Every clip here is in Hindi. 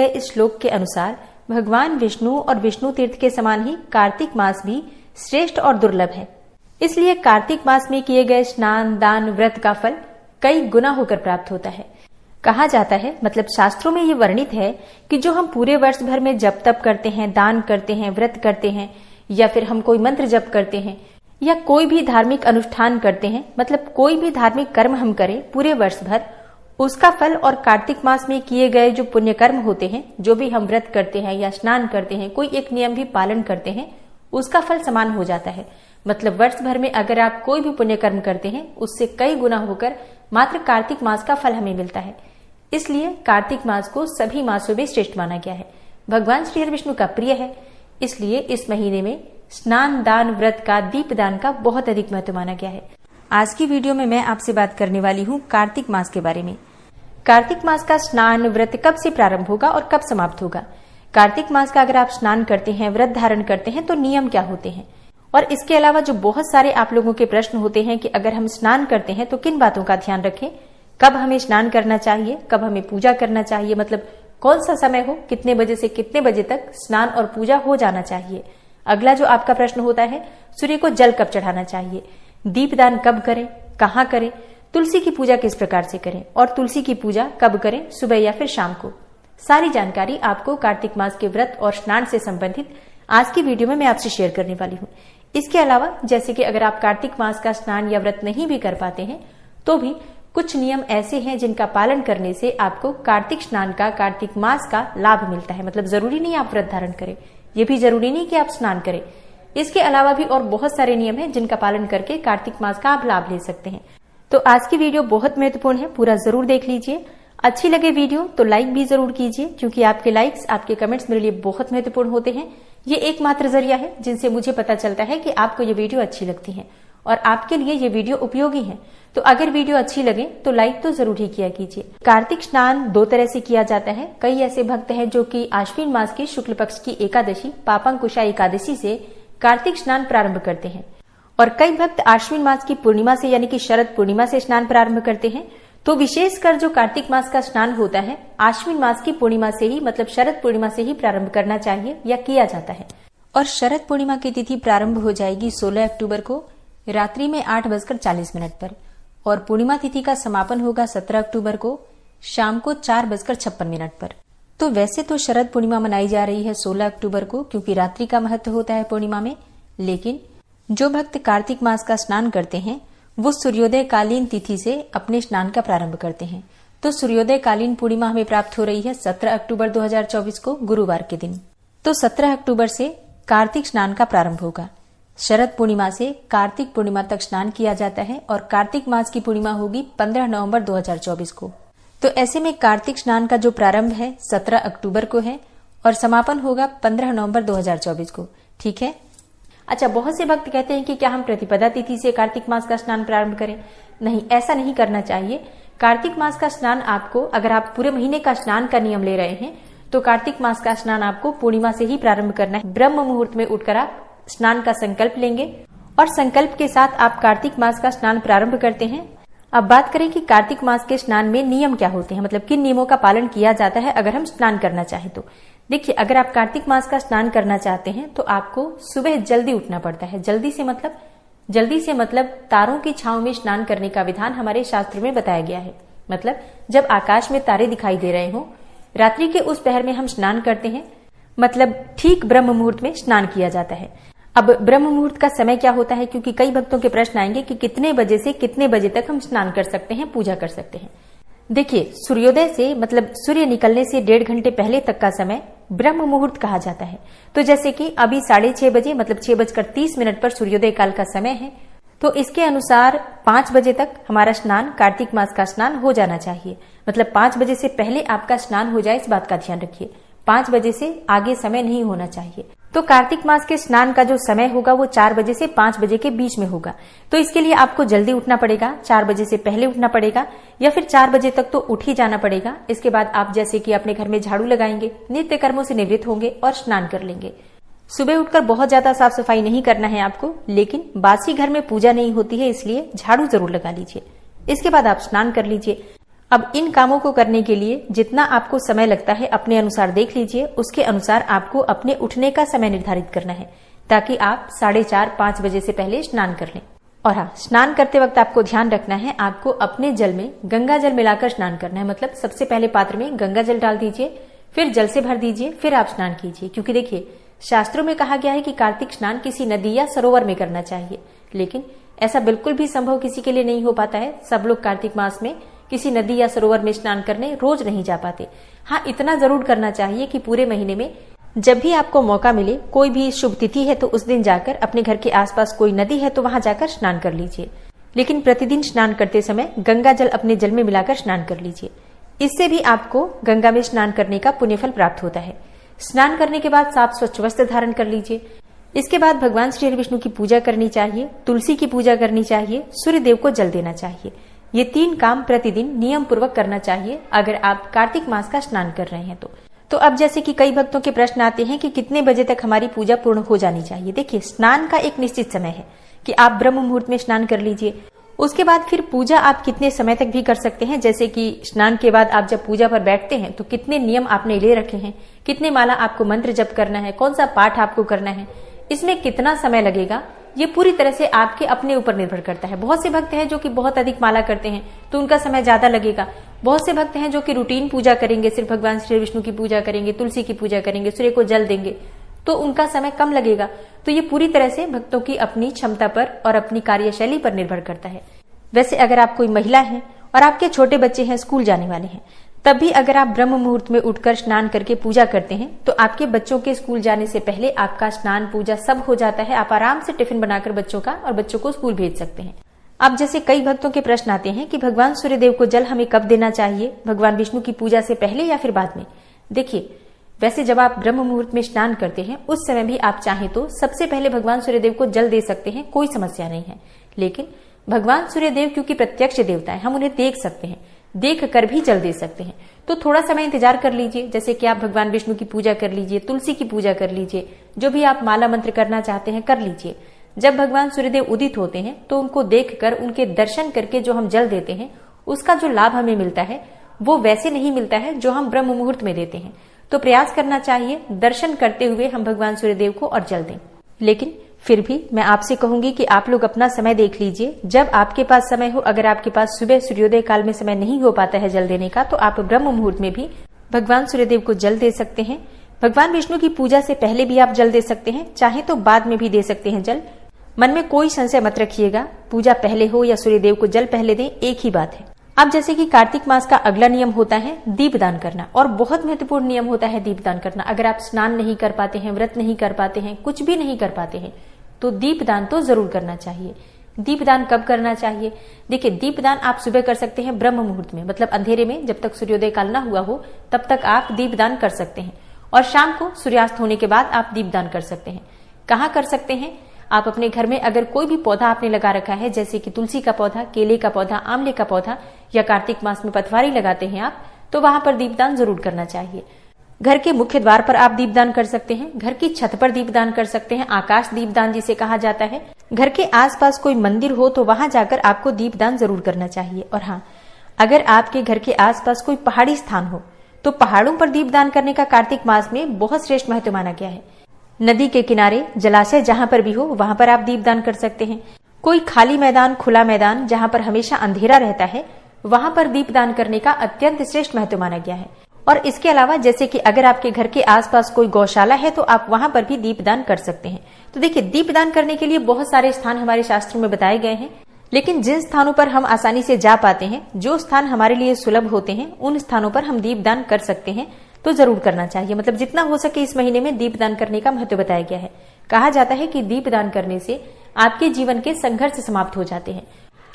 गए इस श्लोक के अनुसार भगवान विष्णु और विष्णु तीर्थ के समान ही कार्तिक मास भी श्रेष्ठ और दुर्लभ है। इसलिए कार्तिक मास में किए गए स्नान, दान, व्रत का फल कई गुना होकर प्राप्त होता है। कहा जाता है, मतलब शास्त्रों में ये वर्णित है कि जो हम पूरे वर्ष भर में जप तप करते हैं, दान करते हैं, व्रत करते हैं, या फिर हम कोई मंत्र जप करते हैं या कोई भी धार्मिक अनुष्ठान करते हैं, मतलब कोई भी धार्मिक कर्म हम करें पूरे वर्ष भर, उसका फल और कार्तिक मास में किए गए जो पुण्य कर्म होते हैं, जो भी हम व्रत करते हैं या स्नान करते हैं, कोई एक नियम भी पालन करते हैं, उसका फल समान हो जाता है। मतलब वर्ष भर में अगर आप कोई भी पुण्य कर्म करते हैं, उससे कई गुना होकर मात्र कार्तिक मास का फल हमें मिलता है। इसलिए कार्तिक मास को सभी मासों में श्रेष्ठ माना गया है। भगवान श्री हरि विष्णु का प्रिय है, इसलिए इस महीने में स्नान, दान, व्रत का, दीपदान का बहुत अधिक महत्व माना गया है। आज की वीडियो में मैं आपसे बात करने वाली हूँ कार्तिक मास के बारे में। कार्तिक मास का स्नान, व्रत कब से प्रारंभ होगा और कब समाप्त होगा? कार्तिक मास का अगर आप स्नान करते हैं, व्रत धारण करते हैं, तो नियम क्या होते हैं? और इसके अलावा जो बहुत सारे आप लोगों के प्रश्न होते हैं कि अगर हम स्नान करते हैं तो किन बातों का ध्यान रखें, कब हमें स्नान करना चाहिए, कब हमें पूजा करना चाहिए, मतलब कौन सा समय हो, कितने बजे से कितने बजे तक स्नान और पूजा हो जाना चाहिए। अगला जो आपका प्रश्न होता है, सूर्य को जल कब चढ़ाना चाहिए, दीपदान कब करें, कहाँ करें, तुलसी की पूजा किस प्रकार से करें और तुलसी की पूजा कब करें, सुबह या फिर शाम को। सारी जानकारी आपको कार्तिक मास के व्रत और स्नान से संबंधित आज की वीडियो में मैं आपसे शेयर करने वाली हूँ। इसके अलावा जैसे कि अगर आप कार्तिक मास का स्नान या व्रत नहीं भी कर पाते हैं तो भी कुछ नियम ऐसे हैं जिनका पालन करने से आपको कार्तिक स्नान का, कार्तिक मास का लाभ मिलता है। मतलब जरूरी नहीं आप व्रत धारण करें, ये भी जरूरी नहीं कि आप स्नान करें। इसके अलावा भी और बहुत सारे नियम हैं जिनका पालन करके कार्तिक मास का आप लाभ ले सकते हैं। तो आज की वीडियो बहुत महत्वपूर्ण है, पूरा जरूर देख लीजिए। अच्छी लगे वीडियो तो लाइक भी जरूर कीजिए, क्योंकि आपके लाइक्स, आपके कमेंट्स मेरे लिए बहुत महत्वपूर्ण होते हैं। ये एकमात्र जरिया है जिनसे मुझे पता चलता है कि आपको ये वीडियो अच्छी लगती है और आपके लिए ये वीडियो उपयोगी है। तो अगर वीडियो अच्छी लगे तो लाइक तो जरूर ही किया कीजिए। कार्तिक स्नान दो तरह से किया जाता है। कई ऐसे भक्त हैं जो कि आश्विन मास की शुक्ल पक्ष की एकादशी, पापंकुशा एकादशी से कार्तिक स्नान प्रारंभ करते हैं और कई भक्त आश्विन मास की पूर्णिमा से, यानी कि शरद पूर्णिमा से स्नान प्रारंभ करते हैं। तो विशेषकर जो कार्तिक मास का स्नान होता है, आश्विन मास की पूर्णिमा से ही, मतलब शरद पूर्णिमा से ही प्रारंभ करना चाहिए या किया जाता है। और शरद पूर्णिमा की तिथि प्रारंभ हो जाएगी 16 अक्टूबर को रात्रि में 8:40 पर और पूर्णिमा तिथि का समापन होगा 17 अक्टूबर को शाम को 4:56 पर। तो वैसे तो शरद पूर्णिमा मनाई जा रही है 16 अक्टूबर को, क्योंकि रात्रि का महत्व होता है पूर्णिमा में। लेकिन जो भक्त कार्तिक मास का स्नान करते हैं वो सूर्योदय कालीन तिथि से अपने स्नान का प्रारंभ करते हैं। तो सूर्योदय कालीन पूर्णिमा हमें प्राप्त हो रही है 17 अक्टूबर 2024 को गुरुवार के दिन। तो 17 अक्टूबर से कार्तिक स्नान का प्रारंभ होगा। शरद पूर्णिमा से कार्तिक पूर्णिमा तक स्नान किया जाता है और कार्तिक मास की पूर्णिमा होगी 15 नवंबर 2024 को। तो ऐसे में कार्तिक स्नान का जो प्रारंभ है 17 अक्टूबर को है और समापन होगा 15 नवंबर 2024 को। ठीक है। अच्छा, बहुत से भक्त कहते हैं कि क्या हम प्रतिपदा तिथि से कार्तिक मास का स्नान प्रारंभ करें? नहीं, ऐसा नहीं करना चाहिए। कार्तिक मास का स्नान आपको, अगर आप पूरे महीने का स्नान का नियम ले रहे हैं तो कार्तिक मास का स्नान आपको पूर्णिमा से ही प्रारंभ करना है। ब्रह्म मुहूर्त में उठकर आप स्नान का संकल्प लेंगे और संकल्प के साथ आप कार्तिक मास का स्नान प्रारंभ करते हैं। अब बात करें कि कार्तिक मास के स्नान में नियम क्या होते हैं, मतलब किन नियमों का पालन किया जाता है अगर हम स्नान करना चाहें तो। देखिए, अगर आप कार्तिक मास का स्नान करना चाहते हैं तो आपको सुबह जल्दी उठना पड़ता है। जल्दी से मतलब तारों की छांव में स्नान करने का विधान हमारे शास्त्र में बताया गया है। मतलब जब आकाश में तारे दिखाई दे रहे हों, रात्रि के उस पहर में हम स्नान करते हैं, मतलब ठीक ब्रह्म मुहूर्त में स्नान किया जाता है। अब ब्रह्म मुहूर्त का समय क्या होता है, क्योंकि कई भक्तों के प्रश्न आएंगे कि कितने बजे से कितने बजे तक हम स्नान कर सकते हैं, पूजा कर सकते हैं। देखिए, सूर्योदय से, मतलब सूर्य निकलने से 1.5 घंटे पहले तक का समय ब्रह्म मुहूर्त कहा जाता है। तो जैसे कि अभी 6:30 बजे, मतलब 6:30 पर सूर्योदय काल का समय है, तो इसके अनुसार 5 बजे तक हमारा स्नान, कार्तिक मास का स्नान हो जाना चाहिए। मतलब 5 बजे से पहले आपका स्नान हो जाए, इस बात का ध्यान रखिए। 5 बजे से आगे समय नहीं होना चाहिए। तो कार्तिक मास के स्नान का जो समय होगा वो 4 बजे से 5 बजे के बीच में होगा। तो इसके लिए आपको जल्दी उठना पड़ेगा, 4 बजे से पहले उठना पड़ेगा या फिर 4 बजे तक तो उठ ही जाना पड़ेगा। इसके बाद आप जैसे कि अपने घर में झाड़ू लगाएंगे, नित्य कर्मों से निवृत्त होंगे और स्नान कर लेंगे। सुबह उठकर बहुत ज्यादा साफ सफाई नहीं करना है आपको, लेकिन बासी घर में पूजा नहीं होती है, इसलिए झाड़ू जरूर लगा लीजिए। इसके बाद आप स्नान कर लीजिए। अब इन कामों को करने के लिए जितना आपको समय लगता है अपने अनुसार देख लीजिए। उसके अनुसार आपको अपने उठने का समय निर्धारित करना है ताकि आप 4:30-5 बजे से पहले स्नान कर लें। और हाँ, स्नान करते वक्त आपको ध्यान रखना है, आपको अपने जल में गंगा जल मिलाकर स्नान करना है। मतलब सबसे पहले पात्र में गंगा जल डाल दीजिए, फिर जल से भर दीजिए, फिर आप स्नान कीजिए। क्योंकि देखिए, शास्त्रों में कहा गया है कि कार्तिक स्नान किसी नदी या सरोवर में करना चाहिए, लेकिन ऐसा बिल्कुल भी संभव किसी के लिए नहीं हो पाता है। सब लोग कार्तिक मास में किसी नदी या सरोवर में स्नान करने रोज नहीं जा पाते। हाँ, इतना जरूर करना चाहिए कि पूरे महीने में जब भी आपको मौका मिले, कोई भी शुभ तिथि है तो उस दिन जाकर, अपने घर के आसपास कोई नदी है तो वहां जाकर स्नान कर लीजिए। लेकिन प्रतिदिन स्नान करते समय गंगा जल अपने जल में मिलाकर स्नान कर लीजिए। इससे भी आपको गंगा में स्नान करने का पुण्यफल प्राप्त होता है। स्नान करने के बाद साफ स्वच्छ वस्त्र धारण कर लीजिए। इसके बाद भगवान श्री हरि विष्णु की पूजा करनी चाहिए, तुलसी की पूजा करनी चाहिए, सूर्य देव को जल देना चाहिए। ये 3 काम प्रतिदिन नियम पूर्वक करना चाहिए अगर आप कार्तिक मास का स्नान कर रहे हैं तो अब जैसे कि कई भक्तों के प्रश्न आते हैं कि कितने बजे तक हमारी पूजा पूर्ण हो जानी चाहिए। देखिए, स्नान का एक निश्चित समय है कि आप ब्रह्म मुहूर्त में स्नान कर लीजिए। उसके बाद फिर पूजा आप कितने समय तक भी कर सकते हैं। जैसे कि स्नान के बाद आप जब पूजा पर बैठते हैं तो कितने नियम आपने ले रखे हैं, कितने माला आपको मंत्र जप करना है, कौन सा पाठ आपको करना है, इसमें कितना समय लगेगा, ये पूरी तरह से आपके अपने ऊपर निर्भर करता है। बहुत से भक्त हैं जो कि बहुत अधिक माला करते हैं तो उनका समय ज्यादा लगेगा। बहुत से भक्त हैं जो कि रूटीन पूजा करेंगे, सिर्फ भगवान श्री विष्णु की पूजा करेंगे, तुलसी की पूजा करेंगे, सूर्य को जल देंगे, तो उनका समय कम लगेगा। तो ये पूरी तरह से भक्तों की अपनी क्षमता पर और अपनी कार्यशैली पर निर्भर करता है। वैसे अगर आप कोई महिला हैं और आपके छोटे बच्चे हैं, स्कूल जाने वाले हैं, तब भी अगर आप ब्रह्म मुहूर्त में उठकर स्नान करके पूजा करते हैं तो आपके बच्चों के स्कूल जाने से पहले आपका स्नान पूजा सब हो जाता है। आप आराम से टिफिन बनाकर बच्चों का और बच्चों को स्कूल भेज सकते हैं। अब जैसे कई भक्तों के प्रश्न आते हैं कि भगवान सूर्यदेव को जल हमें कब देना चाहिए, भगवान विष्णु की पूजा से पहले या फिर बाद में। देखिए, वैसे जब आप ब्रह्म मुहूर्त में स्नान करते हैं उस समय भी आप चाहें तो सबसे पहले भगवान सूर्यदेव को जल दे सकते हैं, कोई समस्या नहीं है। लेकिन भगवान सूर्यदेव क्योंकि प्रत्यक्ष देवता है, हम उन्हें देख सकते हैं, देख कर भी जल दे सकते हैं, तो थोड़ा समय इंतजार कर लीजिए। जैसे कि आप भगवान विष्णु की पूजा कर लीजिए, तुलसी की पूजा कर लीजिए, जो भी आप माला मंत्र करना चाहते हैं कर लीजिए। जब भगवान सूर्यदेव उदित होते हैं तो उनको देखकर, उनके दर्शन करके जो हम जल देते हैं उसका जो लाभ हमें मिलता है वो वैसे नहीं मिलता है जो हम ब्रह्म मुहूर्त में देते हैं। तो प्रयास करना चाहिए दर्शन करते हुए हम भगवान सूर्यदेव को और जल दें। लेकिन फिर भी मैं आपसे कहूंगी कि आप लोग अपना समय देख लीजिए, जब आपके पास समय हो। अगर आपके पास सुबह सूर्योदय काल में समय नहीं हो पाता है जल देने का तो आप ब्रह्म मुहूर्त में भी भगवान सूर्यदेव को जल दे सकते हैं। भगवान विष्णु की पूजा से पहले भी आप जल दे सकते हैं, चाहे तो बाद में भी दे सकते हैं जल। मन में कोई संशय मत रखिएगा, पूजा पहले हो या सूर्यदेव को जल पहले दें, एक ही बात है। अब जैसे कि कार्तिक मास का अगला नियम होता है दीपदान करना, और बहुत महत्वपूर्ण नियम होता है दीपदान करना। अगर आप स्नान नहीं कर पाते हैं, व्रत नहीं कर पाते हैं, कुछ भी नहीं कर पाते हैं तो दीपदान तो जरूर करना चाहिए। दीपदान कब करना चाहिए? देखिए, दीपदान आप सुबह कर सकते हैं ब्रह्म मुहूर्त में, मतलब अंधेरे में, जब तक सूर्योदय काल ना हुआ हो तब तक आप दीपदान कर सकते हैं। और शाम को सूर्यास्त होने के बाद आप दीपदान कर सकते हैं। कहाँ कर सकते हैं? आप अपने घर में अगर कोई भी पौधा आपने लगा रखा है, जैसे कि तुलसी का पौधा, केले का पौधा, आंवले का पौधा, या कार्तिक मास में पथवारी लगाते हैं आप, तो वहां पर दीपदान जरूर करना चाहिए। घर के मुख्य द्वार पर आप दीपदान कर सकते हैं, घर की छत पर दीपदान कर सकते हैं, आकाश दीपदान जिसे कहा जाता है। घर के आसपास कोई मंदिर हो तो वहां जाकर आपको दीपदान जरूर करना चाहिए। और हाँ, अगर आपके घर के आसपास कोई पहाड़ी स्थान हो तो पहाड़ों पर दीपदान करने का कार्तिक मास में बहुत श्रेष्ठ महत्व माना गया है। नदी के किनारे, जलाशय जहां पर भी हो वहां पर आप दीपदान कर सकते हैं। कोई खाली मैदान, खुला मैदान जहां पर हमेशा अंधेरा रहता है, वहां पर दीपदान करने का अत्यंत श्रेष्ठ महत्व माना गया है। और इसके अलावा जैसे कि अगर आपके घर के आसपास कोई गौशाला है तो आप वहां पर भी दीपदान कर सकते हैं। तो देखिए, दीपदान करने के लिए बहुत सारे स्थान हमारे शास्त्रों में बताए गए हैं, लेकिन जिन स्थानों पर हम आसानी से जा पाते हैं, जो स्थान हमारे लिए सुलभ होते हैं, उन स्थानों पर हम दीपदान कर सकते हैं, तो जरूर करना चाहिए। मतलब जितना हो सके इस महीने में दीपदान करने का महत्व बताया गया है। कहा जाता है कि दीपदान करने से आपके जीवन के संघर्ष समाप्त हो जाते हैं।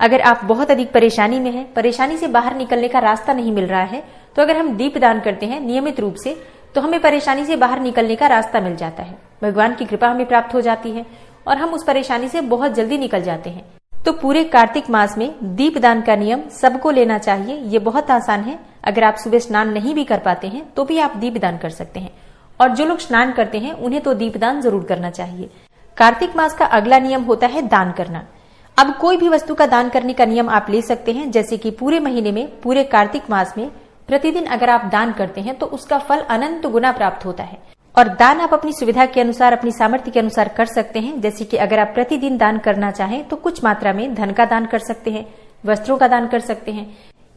अगर आप बहुत अधिक परेशानी में हैं, परेशानी से बाहर निकलने का रास्ता नहीं मिल रहा है, तो अगर हम दीपदान करते हैं नियमित रूप से तो हमें परेशानी से बाहर निकलने का रास्ता मिल जाता है। भगवान की कृपा हमें प्राप्त हो जाती है और हम उस परेशानी से बहुत जल्दी निकल जाते हैं। तो पूरे कार्तिक मास में दीपदान का नियम सबको लेना चाहिए। ये बहुत आसान है। अगर आप सुबह स्नान नहीं भी कर पाते हैं तो भी आप दीपदान कर सकते हैं, और जो लोग स्नान करते हैं उन्हें तो दीपदान जरूर करना चाहिए। कार्तिक मास का अगला नियम होता है दान करना। अब कोई भी वस्तु का दान करने का नियम आप ले सकते हैं, जैसे कि पूरे महीने में, पूरे कार्तिक मास में प्रतिदिन अगर आप दान करते हैं तो उसका फल अनंत गुना प्राप्त होता है। और दान आप अपनी सुविधा के अनुसार, अपनी सामर्थ्य के अनुसार कर सकते हैं। जैसे कि अगर आप प्रतिदिन दान करना चाहें तो कुछ मात्रा में धन का दान कर सकते हैं, वस्त्रों का दान कर सकते हैं,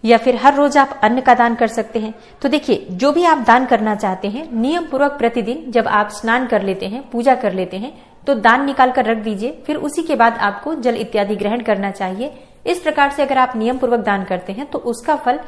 या फिर हर रोज आप अन्न का दान कर सकते हैं। तो देखिए, जो भी आप दान करना चाहते हैं, नियम पूर्वक प्रतिदिन जब आप स्नान कर लेते हैं, पूजा कर लेते हैं, तो दान निकाल कर रख दीजिए। फिर उसी के बाद आपको जल इत्यादि ग्रहण करना चाहिए। इस प्रकार से अगर आप नियम पूर्वक दान करते हैं तो उसका फल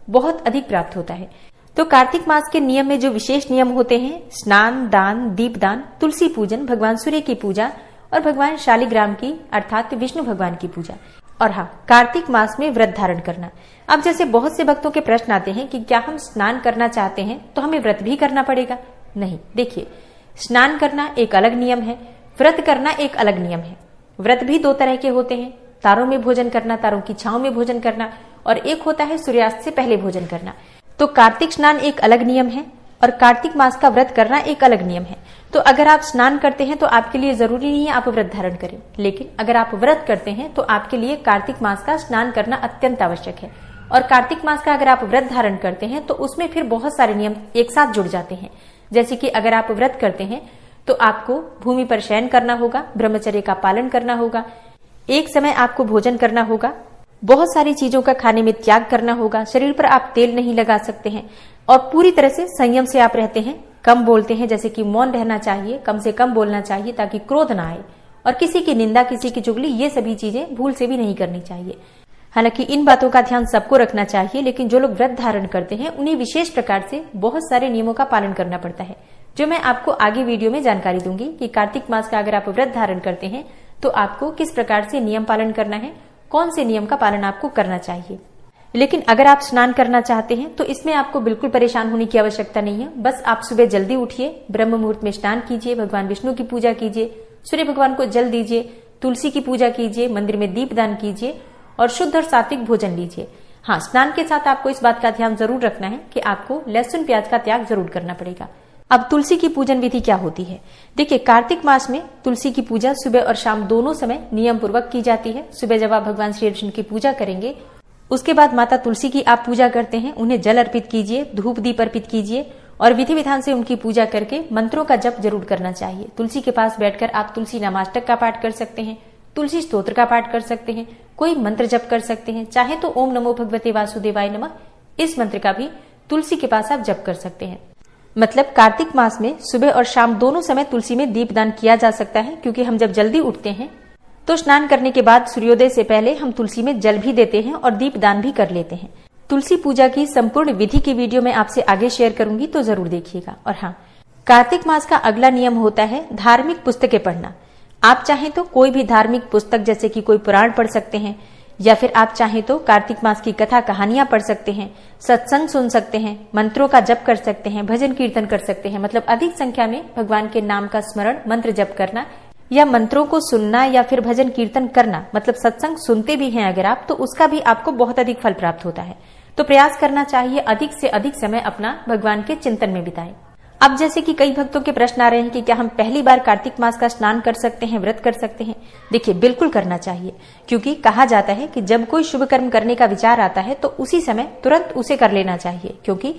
बहुत अधिक प्राप्त होता है। तो कार्तिक मास के नियम में जो विशेष नियम होते हैं, स्नान, दान, दीपदान, तुलसी पूजन, भगवान सूर्य की पूजा और भगवान शालिग्राम की अर्थात विष्णु भगवान की पूजा, और हाँ, कार्तिक मास में व्रत धारण करना। अब जैसे बहुत से भक्तों के प्रश्न आते हैं कि क्या हम स्नान करना चाहते हैं तो हमें व्रत भी करना पड़ेगा? नहीं, देखिए, स्नान करना एक अलग नियम है, व्रत करना एक अलग नियम है। व्रत भी दो तरह के होते हैं, तारों में भोजन करना, तारों की छांव में भोजन करना, और एक होता है सूर्यास्त से पहले भोजन करना। तो कार्तिक स्नान एक अलग नियम है और कार्तिक मास का व्रत करना एक अलग नियम है। तो अगर आप स्नान करते हैं तो आपके लिए जरूरी नहीं है आप व्रत धारण करें, लेकिन अगर आप व्रत करते हैं तो आपके लिए कार्तिक मास का स्नान करना अत्यंत आवश्यक है। और कार्तिक मास का अगर आप व्रत धारण करते हैं तो उसमें फिर बहुत सारे नियम एक साथ जुड़ जाते हैं। जैसे कि अगर आप व्रत करते हैं तो आपको भूमि पर शयन करना होगा, ब्रह्मचर्य का पालन करना होगा, एक समय आपको भोजन करना होगा, बहुत सारी चीजों का खाने में त्याग करना होगा, शरीर पर आप तेल नहीं लगा सकते हैं, और पूरी तरह से संयम से आप रहते हैं, कम बोलते हैं, जैसे कि मौन रहना चाहिए, कम से कम बोलना चाहिए ताकि क्रोध ना आए, और किसी की निंदा, किसी की चुगली, ये सभी चीजें भूल से भी नहीं करनी चाहिए। हालांकि इन बातों का ध्यान सबको रखना चाहिए, लेकिन जो लोग व्रत धारण करते हैं उन्हें विशेष प्रकार से बहुत सारे नियमों का पालन करना पड़ता है, जो मैं आपको आगे वीडियो में जानकारी दूंगी कि कार्तिक मास का अगर आप व्रत धारण करते हैं तो आपको किस प्रकार से नियम पालन करना है, कौन से नियम का पालन आपको करना चाहिए। लेकिन अगर आप स्नान करना चाहते हैं तो इसमें आपको बिल्कुल परेशान होने की आवश्यकता नहीं है। बस आप सुबह जल्दी उठिए, ब्रह्म मुहूर्त में स्नान कीजिए, भगवान विष्णु की पूजा कीजिए, सूर्य भगवान को जल दीजिए, तुलसी की पूजा कीजिए, मंदिर में दीपदान कीजिए और शुद्ध और सात्विक भोजन लीजिए। हाँ, स्नान के साथ आपको इस बात का ध्यान जरूर रखना है कि आपको लहसुन प्याज का त्याग जरूर करना पड़ेगा। अब तुलसी की पूजन विधि क्या होती है? देखिए, कार्तिक मास में तुलसी की पूजा सुबह और शाम दोनों समय नियम पूर्वक की जाती है। सुबह जब आप भगवान श्री कृष्ण की पूजा करेंगे, उसके बाद माता तुलसी की आप पूजा करते हैं, उन्हें जल अर्पित कीजिए, धूप दीप अर्पित कीजिए और विधि विधान से उनकी पूजा करके मंत्रों का जप जरूर करना चाहिए। तुलसी के पास बैठकर आप तुलसी नामाष्टक का पाठ कर सकते हैं, तुलसी स्तोत्र का पाठ कर सकते हैं, कोई मंत्र जप कर सकते हैं, चाहे तो ओम नमो भगवते वासुदेवाय नमः, इस मंत्र का भी तुलसी के पास आप जप कर सकते हैं। मतलब कार्तिक मास में सुबह और शाम दोनों समय तुलसी में दीपदान किया जा सकता है, क्योंकि हम जब जल्दी उठते हैं तो स्नान करने के बाद सूर्योदय से पहले हम तुलसी में जल भी देते हैं और दीपदान भी कर लेते हैं। तुलसी पूजा की संपूर्ण विधि की वीडियो मैं आपसे आगे शेयर करूंगी, तो जरूर देखिएगा। और हाँ, कार्तिक मास का अगला नियम होता है धार्मिक पुस्तकें पढ़ना। आप चाहें तो कोई भी धार्मिक पुस्तक, जैसे कि कोई पुराण पढ़ सकते हैं, या फिर आप चाहें तो कार्तिक मास की कथा कहानियां पढ़ सकते हैं, सत्संग सुन सकते हैं, मंत्रों का जप कर सकते हैं, भजन कीर्तन कर सकते हैं। मतलब अधिक संख्या में भगवान के नाम का स्मरण, मंत्र जप करना या मंत्रों को सुनना या फिर भजन कीर्तन करना, मतलब सत्संग सुनते भी हैं अगर आप, तो उसका भी आपको बहुत अधिक फल प्राप्त होता है। तो प्रयास करना चाहिए अधिक से अधिक समय अपना भगवान के चिंतन में बिताएं। अब जैसे कि कई भक्तों के प्रश्न आ रहे हैं कि क्या हम पहली बार कार्तिक मास का स्नान कर सकते हैं, व्रत कर सकते हैं? देखिए, बिल्कुल करना चाहिए, क्योंकि कहा जाता है कि जब कोई शुभ कर्म करने का विचार आता है तो उसी समय तुरंत उसे कर लेना चाहिए। क्योंकि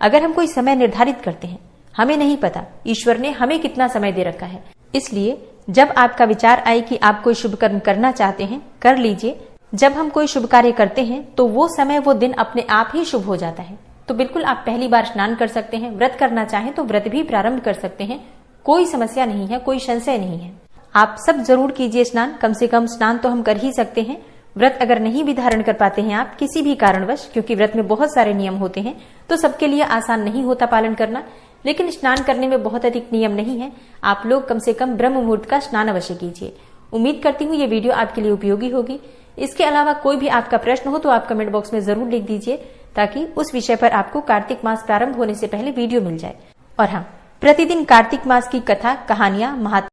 अगर हम कोई समय निर्धारित करते हैं, हमें नहीं पता ईश्वर ने हमें कितना समय दे रखा है, इसलिए जब आपका विचार आए कि आप कोई शुभ कर्म करना चाहते हैं, कर लीजिए। जब हम कोई शुभ कार्य करते हैं तो वो समय, वो दिन अपने आप ही शुभ हो जाता है। तो बिल्कुल आप पहली बार स्नान कर सकते हैं, व्रत करना चाहें तो व्रत भी प्रारंभ कर सकते हैं, कोई समस्या नहीं है, कोई संशय नहीं है। आप सब जरूर कीजिए स्नान, कम से कम स्नान तो हम कर ही सकते हैं। व्रत अगर नहीं भी धारण कर पाते हैं आप किसी भी कारणवश, क्योंकि व्रत में बहुत सारे नियम होते हैं, तो सबके लिए आसान नहीं होता पालन करना, लेकिन स्नान करने में बहुत अधिक नियम नहीं है। आप लोग कम से कम ब्रह्म मुहूर्त का स्नान अवश्य कीजिए। उम्मीद करती हूँ ये वीडियो आपके लिए उपयोगी होगी। इसके अलावा कोई भी आपका प्रश्न हो तो आप कमेंट बॉक्स में जरूर लिख दीजिए, ताकि उस विषय पर आपको कार्तिक मास प्रारंभ होने से पहले वीडियो मिल जाए। और हाँ, प्रतिदिन कार्तिक मास की कथा, कहानियां, महात्मा